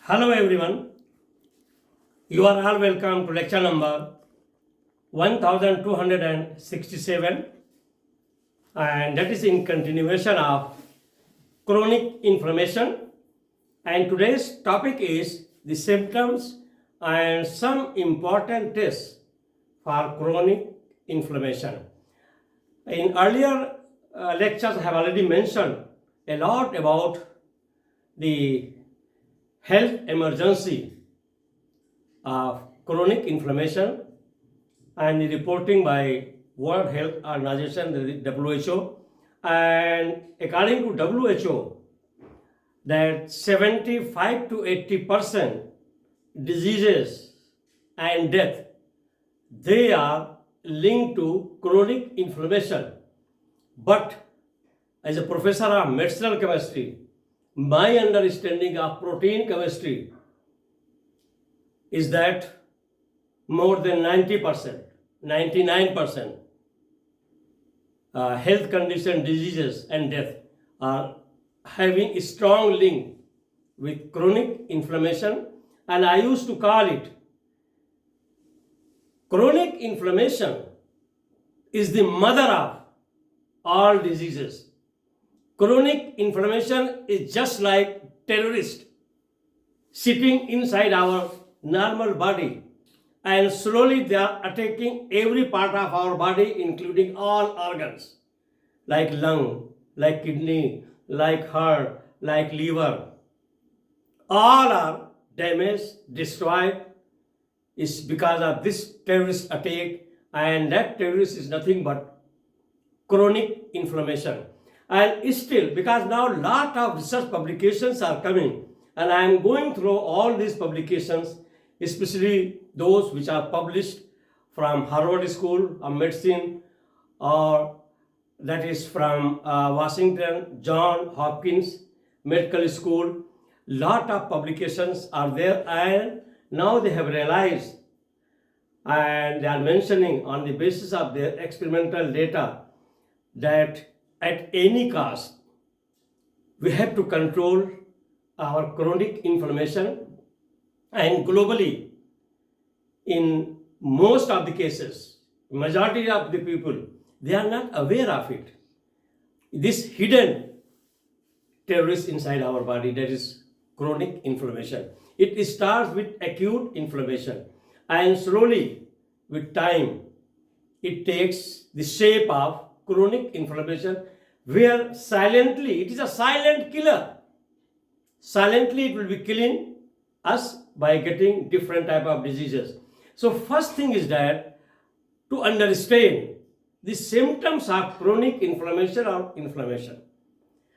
Hello everyone, you are all welcome to lecture number 1267, and that is in continuation of chronic inflammation. And today's topic is the symptoms and some important tests for chronic inflammation. In earlier lectures, I have already mentioned a lot about the health emergency of chronic inflammation and the reporting by World Health Organization, the WHO. And according to WHO, that 75 to 80% diseases and death, they are linked to chronic inflammation. But as a professor of medicinal chemistry, my understanding of protein chemistry is that more than 90%, 99% health condition, diseases and death are having a strong link with chronic inflammation, and I used to call it chronic inflammation is the mother of all diseases. Chronic inflammation is just like terrorist sitting inside our normal body, and slowly they are attacking every part of our body, including all organs like lung, like kidney, like heart, like liver. All are damaged, destroyed is because of this terrorist attack, and that terrorist is nothing but chronic inflammation. And still, because now lot of research publications are coming, and I am going through all these publications, especially those which are published from Harvard School of Medicine, or that is from Washington, John Hopkins Medical School. Lot of publications are there, and now they have realized, and they are mentioning on the basis of their experimental data, that at any cost we have to control our chronic inflammation. And globally, in most of the cases, majority of the people, they are not aware of it. This hidden terrorist inside our body, that is chronic inflammation. It starts with acute inflammation, and slowly with time it takes the shape of chronic inflammation, where silently, it is a silent killer. Silently it will be killing us by getting different type of diseases. So first thing is that to understand the symptoms of chronic inflammation or inflammation.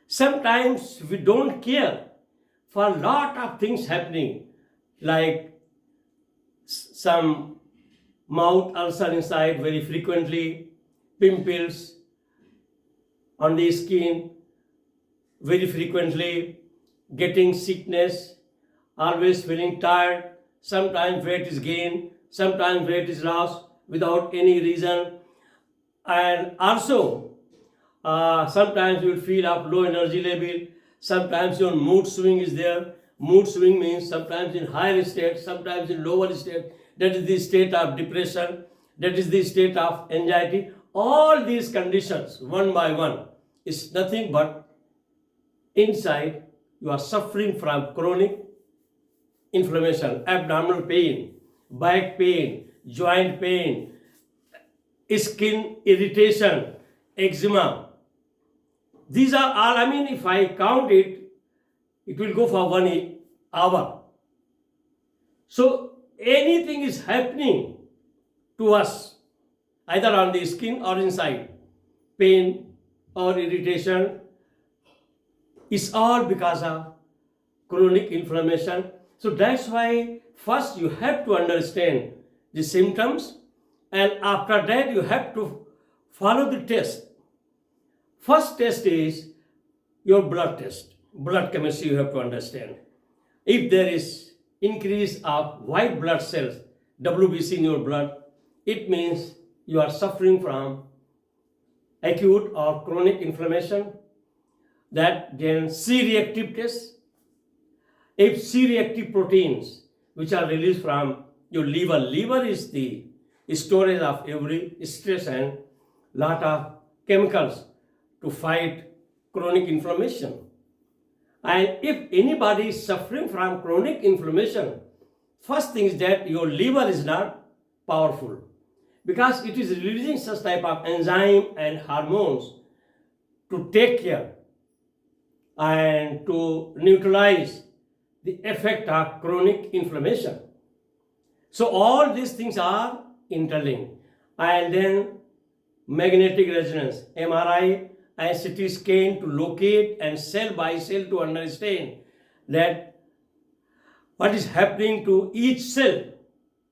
Sometimes we don't care for a lot of things happening, like some mouth ulcer inside very frequently, pimples on the skin very frequently, getting sickness, always feeling tired, sometimes weight is gained, sometimes weight is lost without any reason, and also sometimes you will feel of low energy level, sometimes your mood swing is there. Mood swing means sometimes in higher state, sometimes in lower state. That is the state of depression, that is the state of anxiety. All these conditions, one by one, is nothing but inside you are suffering from chronic inflammation, abdominal pain, back pain, joint pain, skin irritation, eczema. These are all, if I count it, it will go for 1 hour. So anything is happening to us, either on the skin or inside, pain or irritation, is all because of chronic inflammation. So that's why first you have to understand the symptoms, and after that you have to follow the test. First test is your blood test. Blood chemistry you have to understand. If there is increase of white blood cells, WBC in your blood, it means you are suffering from acute or chronic inflammation. That then C-reactive test. if C-reactive proteins which are released from your liver is the storage of every stress and lot of chemicals to fight chronic inflammation. And if anybody is suffering from chronic inflammation, first thing is that your liver is not powerful because it is releasing such type of enzyme and hormones to take care and to neutralize the effect of chronic inflammation. So all these things are interlinked. And then magnetic resonance, MRI and CT scan to locate and cell by cell to understand that what is happening to each cell.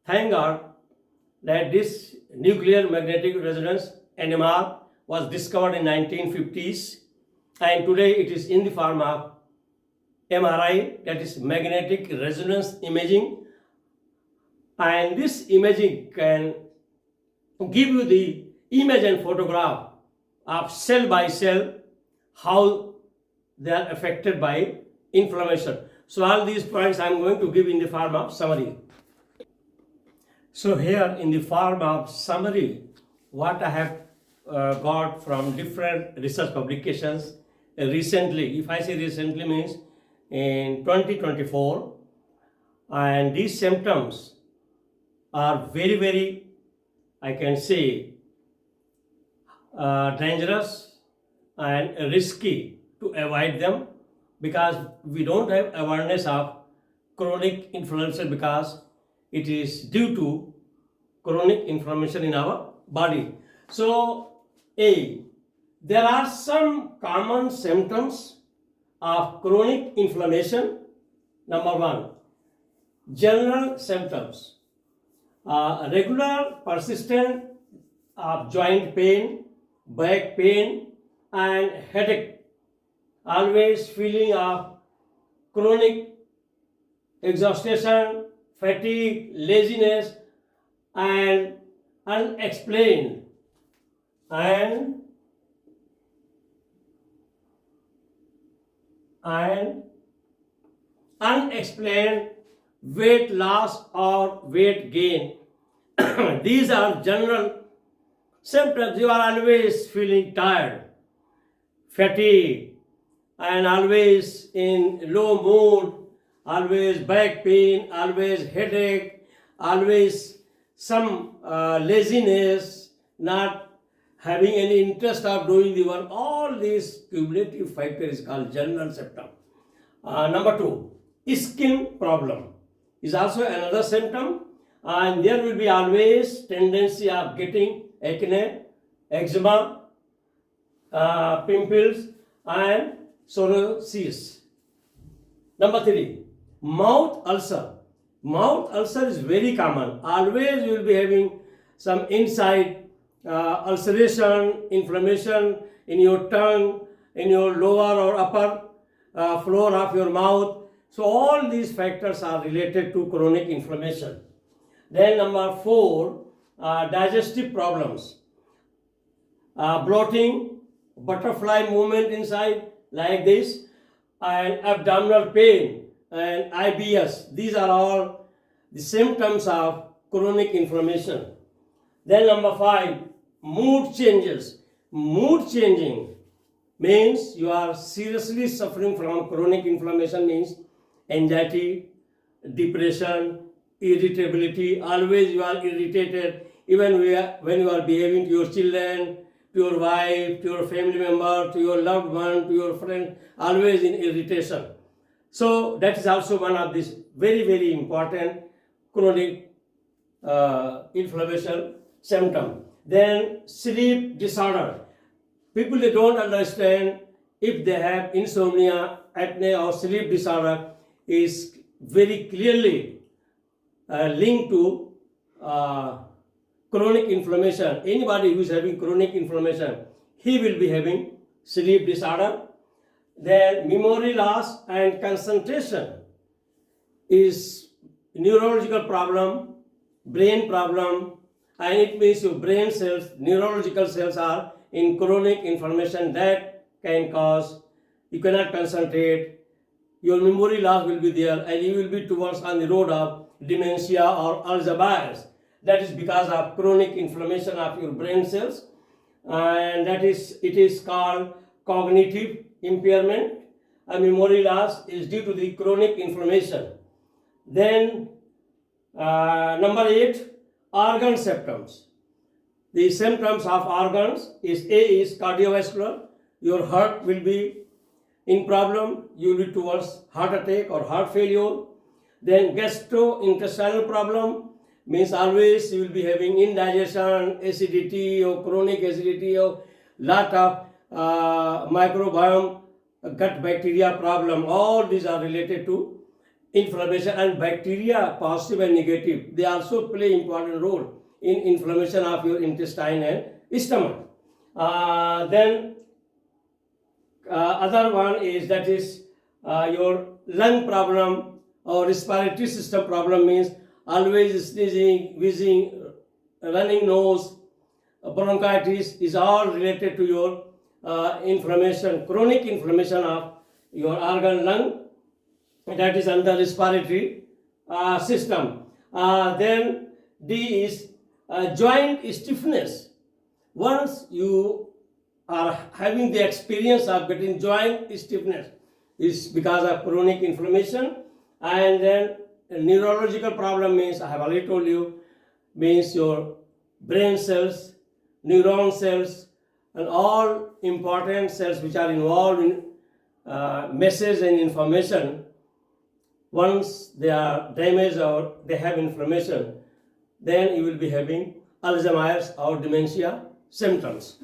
Thank God that this nuclear magnetic resonance NMR was discovered in 1950s, and today it is in the form of MRI, that is magnetic resonance imaging, and this imaging can give you the image and photograph of cell by cell how they are affected by inflammation. So all these points I am going to give in the form of summary. So here in the form of summary, what I have got from different research publications recently, if I say recently means in 2024, and these symptoms are very, very, I can say, dangerous and risky to avoid them because we don't have awareness of chronic inflammation because it is due to chronic inflammation in our body. So, there are some common symptoms of chronic inflammation. Number one, general symptoms. Regular persistent of joint pain, back pain and headache, always feeling of chronic exhaustion, fatigue, laziness and unexplained unexplained weight loss or weight gain. These are general symptoms. You are always feeling tired, fatigue, and always in low mood, always back pain, always headache, always some laziness, not having any interest of doing the work. All these cumulative factors is called general symptom. Number two, skin problem is also another symptom, and there will be always tendency of getting acne, eczema, pimples and psoriasis. Number three, mouth ulcer. Mouth ulcer is very common. Always you will be having some inside ulceration, inflammation in your tongue, in your lower or upper floor of your mouth. So all these factors are related to chronic inflammation. Then number four, digestive problems. Bloating, butterfly movement inside like this, and abdominal pain and IBS. These are all the symptoms of chronic inflammation. Then number five, mood changes. Mood changing means you are seriously suffering from chronic inflammation, means anxiety, depression, irritability. Always you are irritated, even when you are behaving to your children, to your wife, to your family member, to your loved one, to your friend, always in irritation. So that is also one of these very, very important chronic inflammation symptom. Then sleep disorder. People, they don't understand if they have insomnia, apnea or sleep disorder is very clearly linked to chronic inflammation. Anybody who is having chronic inflammation, he will be having sleep disorder. Then memory loss and concentration is neurological problem, brain problem, and it means your brain cells, neurological cells are in chronic inflammation that can cause you cannot concentrate, your memory loss will be there, and you will be towards on the road of dementia or Alzheimer's. That is because of chronic inflammation of your brain cells, and it is called cognitive impairment. A memory loss is due to the chronic inflammation. Then number 8, organ symptoms. The symptoms of organs is A is cardiovascular. Your heart will be in problem. You will be towards heart attack or heart failure. Then gastrointestinal problem means always you will be having indigestion, acidity or chronic acidity or lot of microbiome, gut bacteria problem. All these are related to inflammation, and bacteria, positive and negative, they also play important role in inflammation of your intestine and stomach. Then other one is that is your lung problem or respiratory system problem means always sneezing, wheezing, running nose, bronchitis is all related to your inflammation, chronic inflammation of your organ lung, that is under respiratory system. Then D is joint stiffness. Once you are having the experience of getting joint stiffness, is because of chronic inflammation. And then neurological problem means, I have already told you, means your brain cells, neuron cells, and all important cells which are involved in message and information. Once they are damaged or they have inflammation, then you will be having Alzheimer's or dementia symptoms.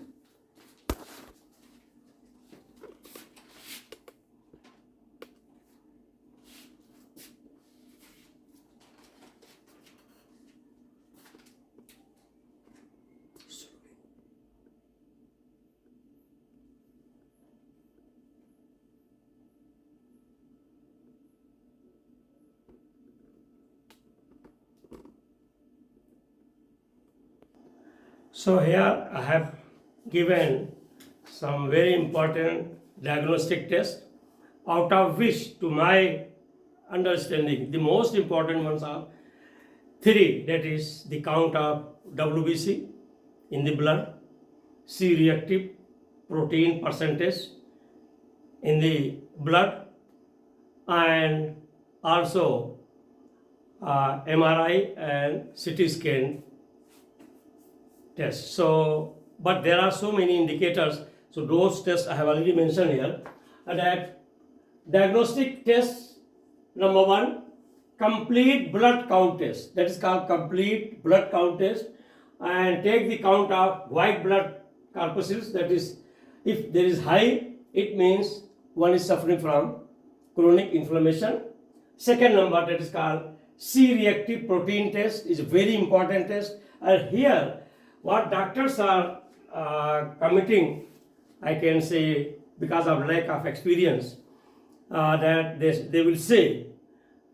So here I have given some very important diagnostic tests, out of which, to my understanding, the most important ones are 3, that is the count of WBC in the blood, C-reactive protein percentage in the blood, and also MRI and CT scan tests. So, but there are so many indicators. So those tests I have already mentioned here. And that diagnostic test number 1, complete blood count test. That is called complete blood count test. And take the count of white blood corpuscles. That is, if there is high, it means one is suffering from chronic inflammation. Second number, that is called C-reactive protein test, is a very important test. And here, what doctors are committing, I can say, because of lack of experience, that they will say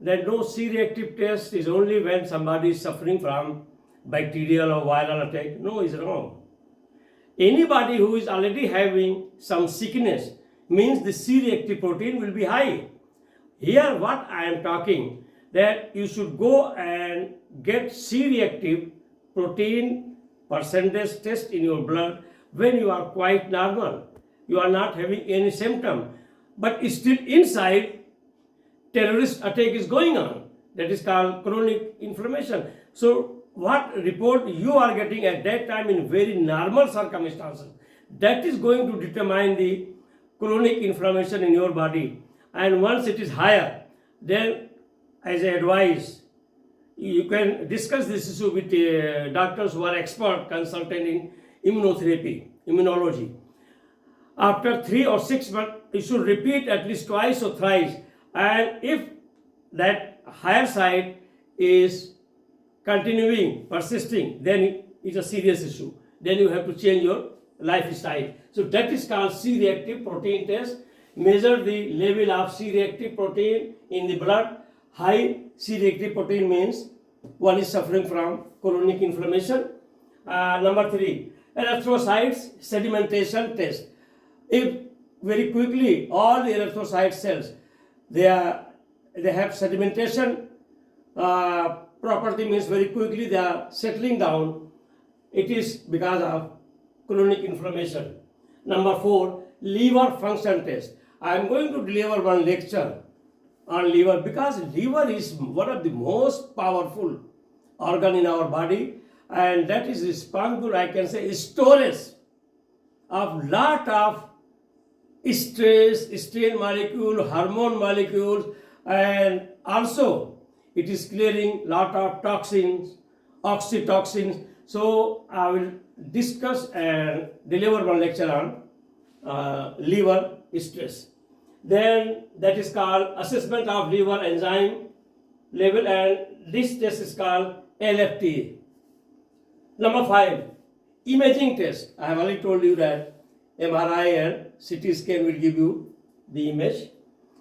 that no C-reactive test is only when somebody is suffering from bacterial or viral attack. No, is wrong. Anybody who is already having some sickness means the C-reactive protein will be high. Here what I am talking, that you should go and get C-reactive protein percentage test in your blood when you are quite normal. You are not having any symptom, but still inside terrorist attack is going on. That is called chronic inflammation. So what report you are getting at that time in very normal circumstances, that is going to determine the chronic inflammation in your body. And once it is higher, then as I advise, you can discuss this issue with doctors who are expert consultant in immunotherapy, immunology. After 3 or 6 months, you should repeat at least twice or thrice. And if that higher side is continuing, persisting, then it's a serious issue. Then you have to change your lifestyle. So that is called C-reactive protein test. Measure the level of C-reactive protein in the blood. High C-reactive protein means one is suffering from chronic inflammation. Number 3, erythrocytes sedimentation test. If very quickly all the erythrocyte cells, they have sedimentation property, means very quickly they are settling down. It is because of chronic inflammation. Number 4, liver function test. I am going to deliver one lecture on liver because liver is one of the most powerful organ in our body, and that is responsible, I can say, storage of lot of stress, strain molecule, hormone molecules, and also it is clearing lot of toxins, oxytoxins. So I will discuss and deliver one lecture on liver stress. Then that is called assessment of liver enzyme level, and this test is called LFT. Number 5, imaging test. I have already told you that MRI and CT scan will give you the image.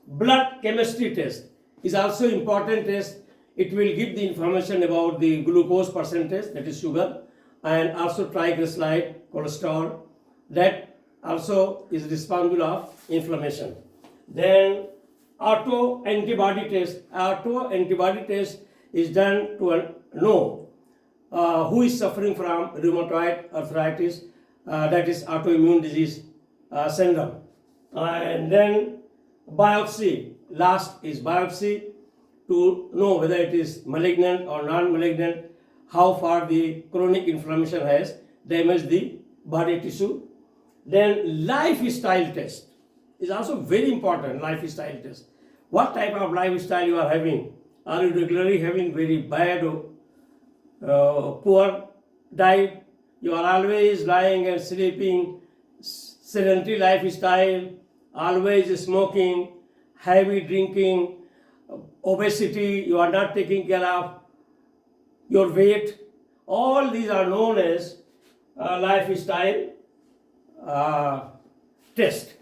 Blood chemistry test is also important test. It will give the information about the glucose percentage, that is sugar, and also triglyceride, cholesterol. That also is responsible of inflammation. Then auto antibody test. Auto antibody test is done to know who is suffering from rheumatoid arthritis, that is autoimmune disease syndrome. And then biopsy. Last is biopsy to know whether it is malignant or non-malignant, how far the chronic inflammation has damaged the body tissue. Then lifestyle test is also very important. Lifestyle test. What type of lifestyle you are having? Are you regularly having very bad poor diet? You are always lying and sleeping, sedentary lifestyle, always smoking, heavy drinking, obesity, you are not taking care of your weight. All these are known as lifestyle test.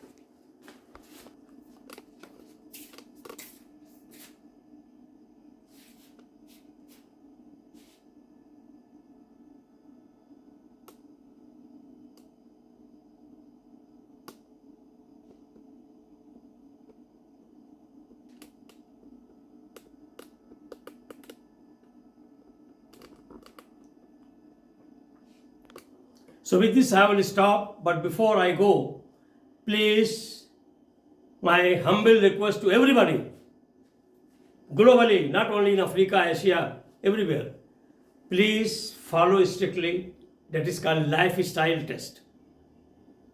So with this I will stop, but before I go, please, my humble request to everybody, globally, not only in Africa, Asia, everywhere, please follow strictly, that is called lifestyle test.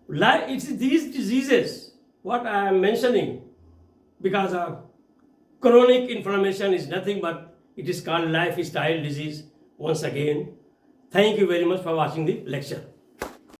It's these diseases, what I am mentioning, because of chronic inflammation is nothing but it is called lifestyle disease. Once again, thank you very much for watching the lecture.